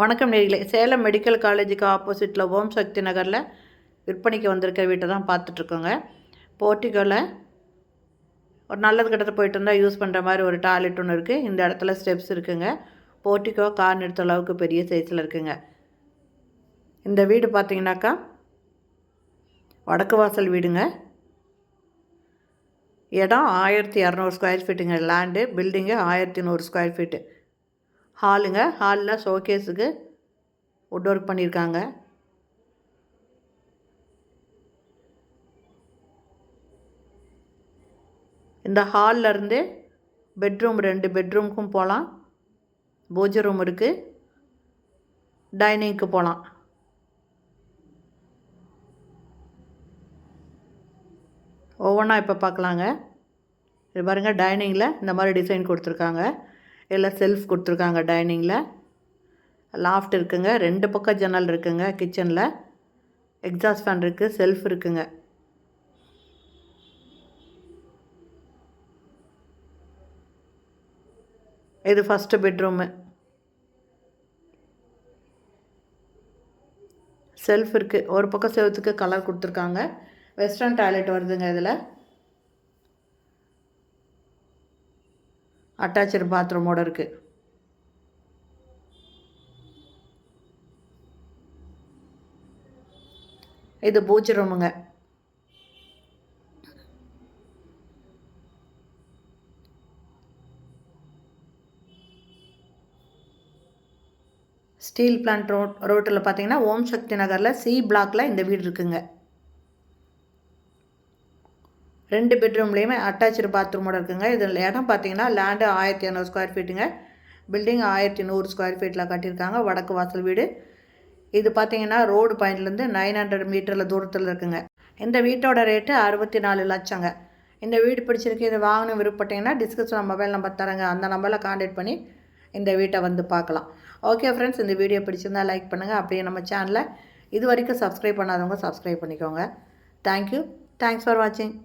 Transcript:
வணக்கம் நேயர்களே. சேலம் மெடிக்கல் காலேஜுக்கு ஆப்போசிட்டில் ஓம் சக்தி நகரில் விற்பனைக்கு வந்திருக்க வீட்டை தான் பார்த்துட்ருக்கோங்க. போர்ட்டிகோவில் ஒரு நல்லது கட்டத்தில் போயிட்டு இருந்தால் யூஸ் பண்ணுற மாதிரி ஒரு டாய்லெட் ஒன்று இருக்குது. இந்த இடத்துல ஸ்டெப்ஸ் இருக்குங்க. போர்ட்டிகோ கார் நிறுத்த அளவுக்கு பெரிய சைஸில் இருக்குங்க. இந்த வீடு பார்த்திங்கனாக்கா வடக்கு வாசல் வீடுங்க. இடம் 1200 ஸ்கொயர் ஃபீட்டுங்க. Land building 1100 square feet. ஹாலுங்க. ஹாலில் ஷோகேஸுக்கு வுட் ஒர்க் பண்ணியிருக்காங்க. இந்த ஹாலில் இருந்து பெட்ரூம் 2 பெட்ரூமுக்கும் போகலாம். பூஜை ரூம் இருக்குது. டைனிங்க்கு போகலாம். ஒவ்வொன்றா இப்போ பார்க்கலாங்க. இது பாருங்கள், டைனிங்கில் இந்த மாதிரி டிசைன் கொடுத்துருக்காங்க. இதில் செல்ஃப் கொடுத்துருக்காங்க. டைனிங்கில் லாஃப்ட் இருக்குங்க. 2 பக்கம் ஜன்னல் இருக்குங்க. கிச்சனில் எக்ஸாஸ்ட் ஃபேன் இருக்குது. செல்ஃப் இருக்குங்க. இது ஃபஸ்ட்டு பெட்ரூமு. செல்ஃப் இருக்குது. ஒரு பக்கம் செவத்துக்கு கலர் கொடுத்துருக்காங்க. வெஸ்டர்ன் டாய்லெட் வருதுங்க. இதில் அட்டாச்சு பாத்ரூமோடு இருக்குது. இது பூஜை ரூமுங்க. ஸ்டீல் பிளான்ட் ரோட்டில் பார்த்தீங்கன்னா ஓம் சக்தி நகரில் சி பிளாக்கில் இந்த வீடு இருக்குங்க. 2 பெட்ரூம்லேயுமே அட்டாச்சு பாத்ரூமோடு இருக்குங்க. இதில் இடம் பார்த்தீங்கன்னா லேண்டு 1200 ஸ்கொயர் ஃபீட்டுங்க. பில்டிங் 1100 ஸ்கொயர் ஃபீட்டில் கட்டியிருக்காங்க. வடக்கு வாசல் வீடு. இது பார்த்தீங்கன்னா ரோடு பாயிண்ட்லேருந்து 900 மீட்டரில் தூரத்தில் இருக்குங்க. இந்த வீட்டோட ரேட்டு 64 லட்சங்க. இந்த வீடு பிடிச்சிருக்கு, இது வாங்கணும் விருப்பப்பட்டீங்கன்னா டிஸ்கிரிப்ஷனில் மொபைல் நம்பர் தரேங்க. அந்த நம்பரில் கான்டாக்ட் பண்ணி இந்த வீட்டை வந்து பார்க்கலாம். ஓகே ஃப்ரெண்ட்ஸ், இந்த வீடியோ பிடிச்சிருந்தா லைக் பண்ணுங்கள். அப்படியே நம்ம சேனலை இது வரைக்கும் சப்ஸ்கிரைப் பண்ணாதவங்க சப்ஸ்கிரைப் பண்ணிக்கோங்க. தேங்க்யூ. தேங்க்ஸ் ஃபார் வாட்சிங்.